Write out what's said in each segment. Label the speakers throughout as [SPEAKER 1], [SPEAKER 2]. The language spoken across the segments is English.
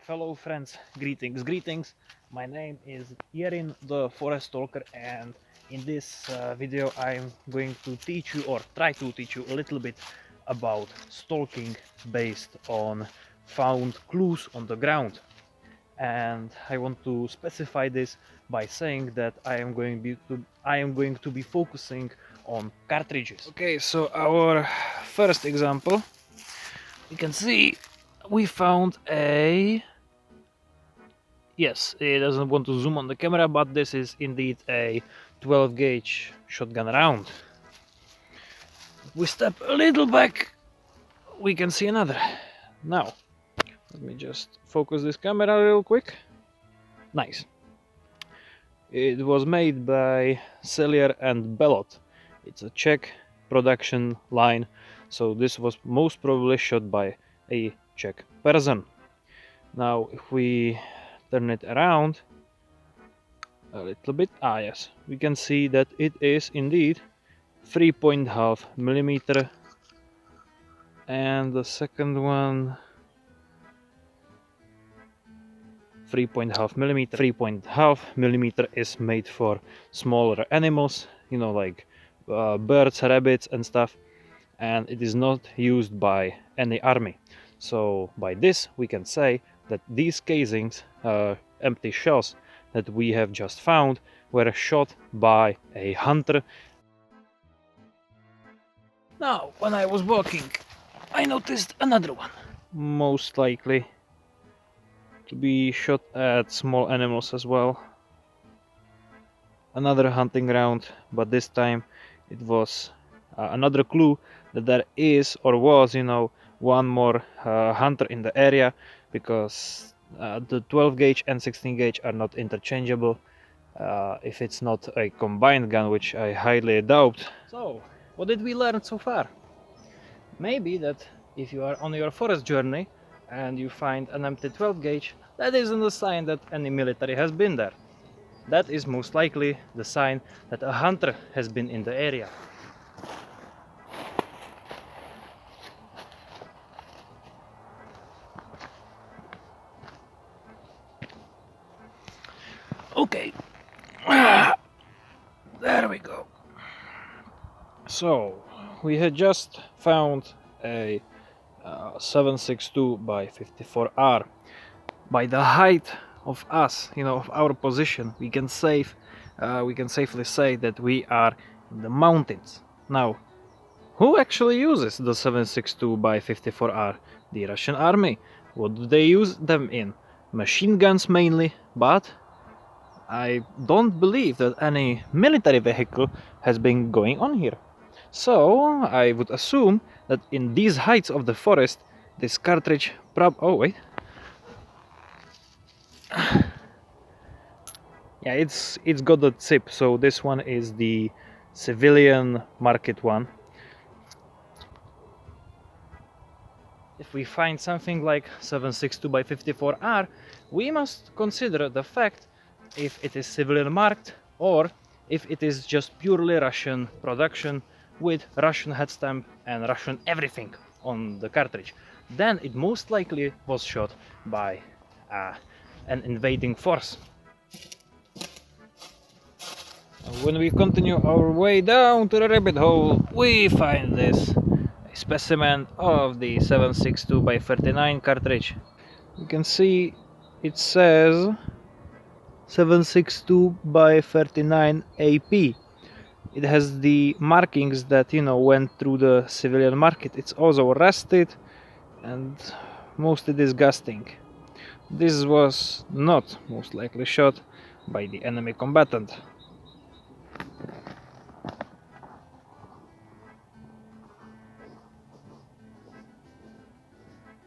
[SPEAKER 1] fellow friends, greetings. My name is Jerin, the forest stalker, and in this video I'm going to teach you, or try to teach you, a little bit about stalking based on found clues on the ground. And I want to specify this by saying that I am going to be focusing on cartridges. Okay, so our first example, you can see we found a... Yes, it doesn't want to zoom on the camera, but this is indeed a 12 gauge shotgun round. If we step a little back, we can see another. Now, let me just focus this camera real quick. Nice. It was made by Cellier and Bellot. It's a Czech production line, so this was most probably shot by a Czech person. Now, if we turn it around a little bit, yes, we can see that it is indeed 3.5 millimeter, and the second one 3.5 millimeter. 3.5 millimeter is made for smaller animals, you know, like birds, rabbits and stuff, and it is not used by any army. So by this we can say that these casings, empty shells that we have just found, were shot by a hunter. Now, when I was walking, I noticed another one, most likely to be shot at small animals as well. Another hunting round, but this time it was another clue that there is, or was, you know, one more hunter in the area, because the 12 gauge and 16 gauge are not interchangeable if it's not a combined gun, which I highly doubt. So, what did we learn so far? Maybe that if you are on your forest journey and you find an empty 12 gauge, that isn't a sign that any military has been there. That is most likely the sign that a hunter has been in the area. Okay, there we go. So we had just found a 7.62 by 54R. By the height of us, you know, of our position, we can safely say that we are in the mountains. Now, who actually uses the 7.62 by 54R? The Russian army. What do they use them in? Machine guns mainly, but I don't believe that any military vehicle has been going on here. So I would assume that in these heights of the forest, this cartridge oh wait. Yeah, it's got the zip, so this one is the civilian market one. If we find something like 7.62 by 54R, we must consider the fact if it is civilian marked or if it is just purely Russian production with Russian head stamp and Russian everything on the cartridge. Then it most likely was shot by an invading force. When we continue our way down to the rabbit hole, we find this specimen of the 7.62 by 39 cartridge. You can see it says 7.62 by 39 AP. It has the markings that, you know, went through the civilian market. It's also rusted and mostly disgusting. This was not most likely shot by the enemy combatant.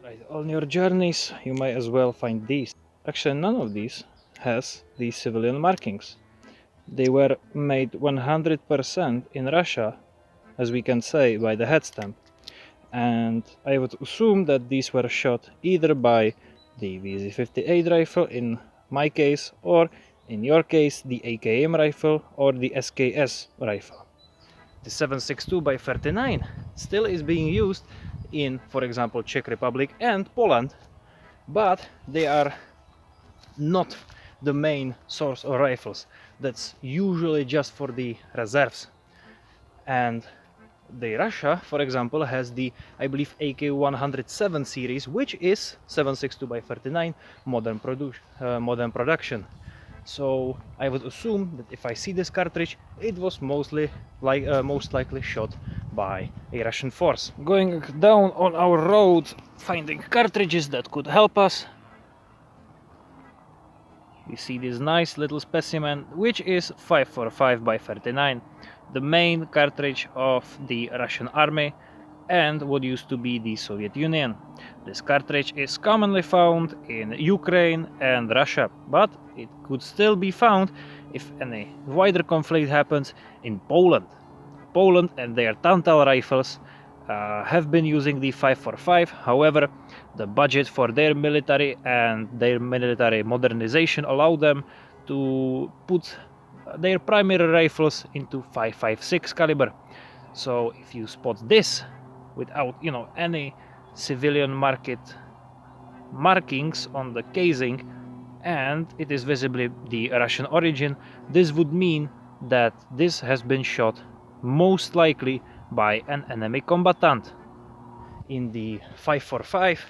[SPEAKER 1] Right, on your journeys you might as well find these. Actually, none of these has the civilian markings. They were made 100% in Russia, as we can say by the head stamp, and I would assume that these were shot either by the VZ58 rifle in my case, or in your case the AKM rifle or the SKS rifle. The 7.62 by 39 still is being used in, for example, Czech Republic and Poland, but they are not the main source of rifles. That's usually just for the reserves. And the Russia, for example, has the, I believe, AK-107 series, which is 7.62x39 modern production. So I would assume that if I see this cartridge, it was most likely shot by a Russian force. Going down on our road, finding cartridges that could help us. We see this nice little specimen, which is 545x39, the main cartridge of the Russian army and what used to be the Soviet Union. This cartridge is commonly found in Ukraine and Russia, but it could still be found if any wider conflict happens in Poland. Poland and their Tantal rifles have been using the 545. However, the budget for their military and their military modernization allowed them to put their primary rifles into 5.56 caliber. So if you spot this without, any civilian market markings on the casing, and it is visibly the Russian origin, this would mean that this has been shot most likely by an enemy combatant. In the 545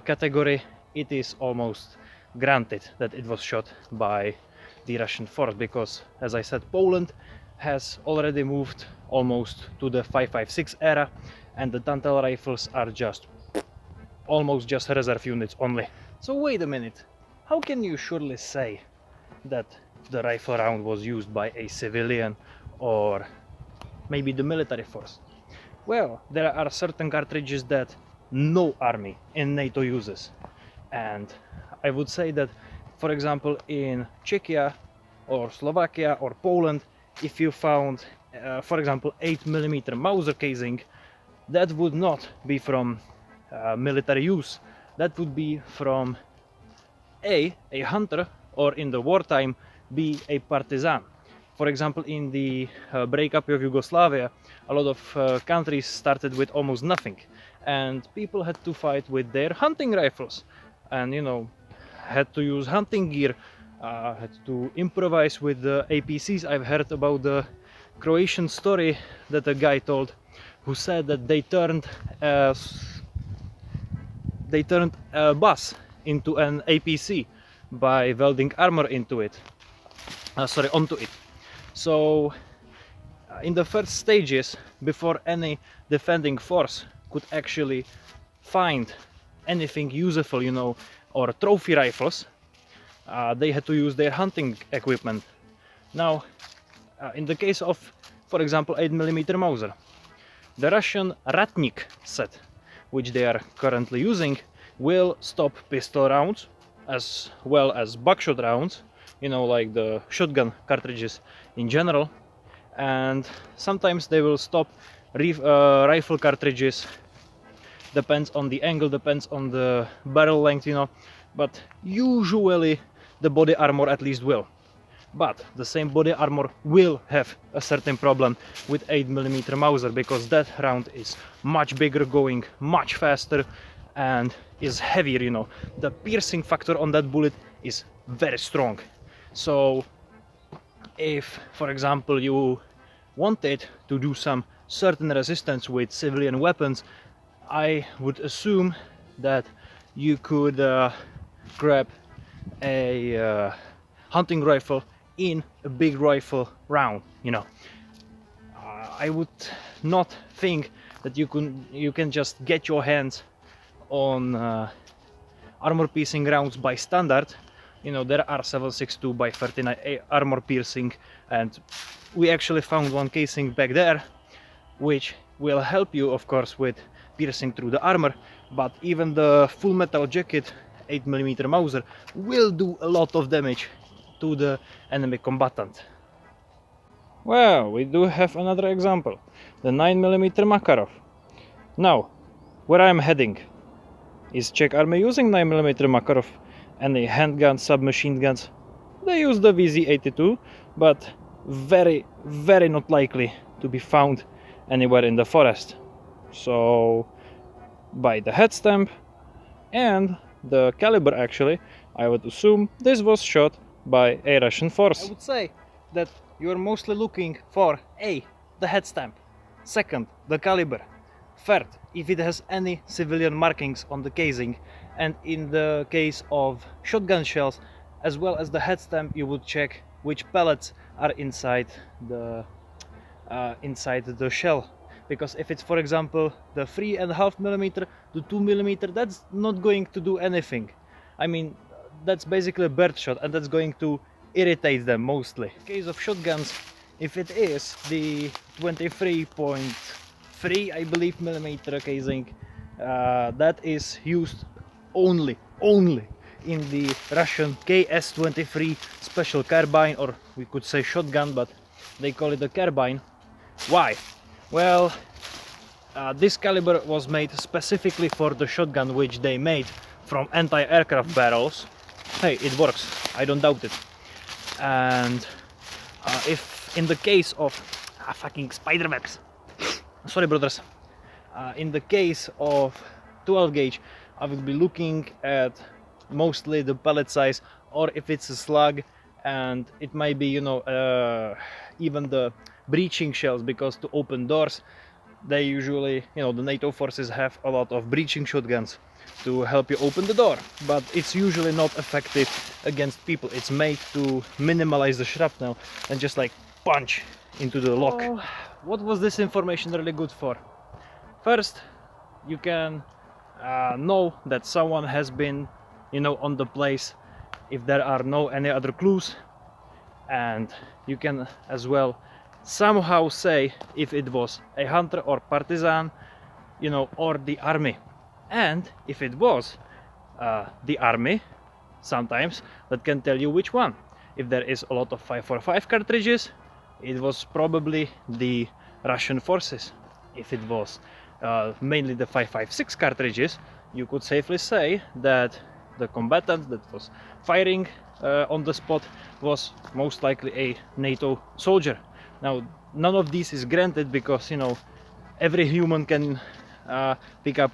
[SPEAKER 1] category, it is almost granted that it was shot by the Russian force, because, as I said, Poland has already moved almost to the 5.56 era, and the Tantal rifles are almost just reserve units only. So wait a minute, how can you surely say that the rifle round was used by a civilian or maybe the military force? Well, there are certain cartridges that no army in NATO uses, and I would say that, for example, in Czechia or Slovakia or Poland, if you found, for example, 8mm Mauser casing, that would not be from military use. That would be from a hunter, or in the wartime, B, a partisan. For example, in the breakup of Yugoslavia, a lot of countries started with almost nothing, and people had to fight with their hunting rifles, and had to use hunting gear, had to improvise with the APCs. I've heard about the Croatian story that a guy told, who said that they turned a bus into an APC by welding armor onto it. So in the first stages, before any defending force could actually find anything useful, or trophy rifles, they had to use their hunting equipment. Now, in the case of, for example, 8mm Mauser, the Russian Ratnik set, which they are currently using, will stop pistol rounds as well as buckshot rounds, like the shotgun cartridges in general, and sometimes they will stop rifle cartridges. Depends on the angle, depends on the barrel length, but usually the body armor at least will. But the same body armor will have a certain problem with 8mm Mauser, because that round is much bigger, going much faster, and is heavier. The piercing factor on that bullet is very strong. So if, for example, you wanted to do some certain resistance with civilian weapons, I would assume that you could grab a hunting rifle in a big rifle round. I would not think that you can just get your hands on armor piercing rounds by standard. There are 7.62x39 armor piercing, and we actually found one casing back there, which will help you, of course, with piercing through the armor. But even the full metal jacket 8mm Mauser will do a lot of damage to the enemy combatant. Well, we do have another example, the 9mm Makarov. Now, where I am heading, is Czech army using 9mm Makarov and the handguns, submachine guns? They use the VZ82, but very, very not likely to be found anywhere in the forest. So by the head stamp and the caliber actually, I would assume this was shot by a Russian force. I would say that you are mostly looking for A, the head stamp, second, the caliber, third, if it has any civilian markings on the casing, and in the case of shotgun shells, as well as the head stamp, you would check which pellets are inside the shell. Because if it's, for example, the 3.5mm to 2mm, that's not going to do anything. I mean, that's basically a birdshot, and that's going to irritate them mostly. In case of shotguns, if it is the 23.3, I believe, millimeter casing, that is used only in the Russian KS-23 special carbine, or we could say shotgun, but they call it a carbine. Why? Well, this caliber was made specifically for the shotgun, which they made from anti-aircraft barrels. Hey, it works, I don't doubt it. And if in the case of fucking spider webs, sorry brothers, in the case of 12 gauge, I would be looking at mostly the pellet size, or if it's a slug, and it might be, you know, even the breaching shells, because to open doors they usually, you know, the NATO forces have a lot of breaching shotguns to help you open the door, but it's usually not effective against people. It's made to minimize the shrapnel and just like punch into the lock. What was this information really good for? First, you can know that someone has been, you know, on the place if there are no any other clues, and you can as well somehow say if it was a hunter or partisan, you know, or the army. And if it was the army, sometimes that can tell you which one. If there is a lot of 545 cartridges, it was probably the Russian forces. If it was mainly the 556 cartridges, you could safely say that the combatant that was firing on the spot was most likely a NATO soldier. Now, none of this is granted, because, you know, every human can pick up,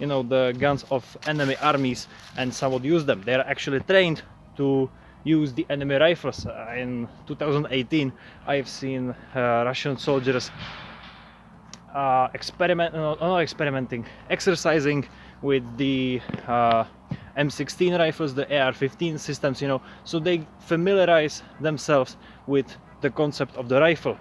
[SPEAKER 1] you know, the guns of enemy armies and somewhat use them. They are actually trained to use the enemy rifles. In 2018, I've seen Russian soldiers exercising with the M16 rifles, the AR-15 systems, you know, so they familiarize themselves with the concept of the rifle.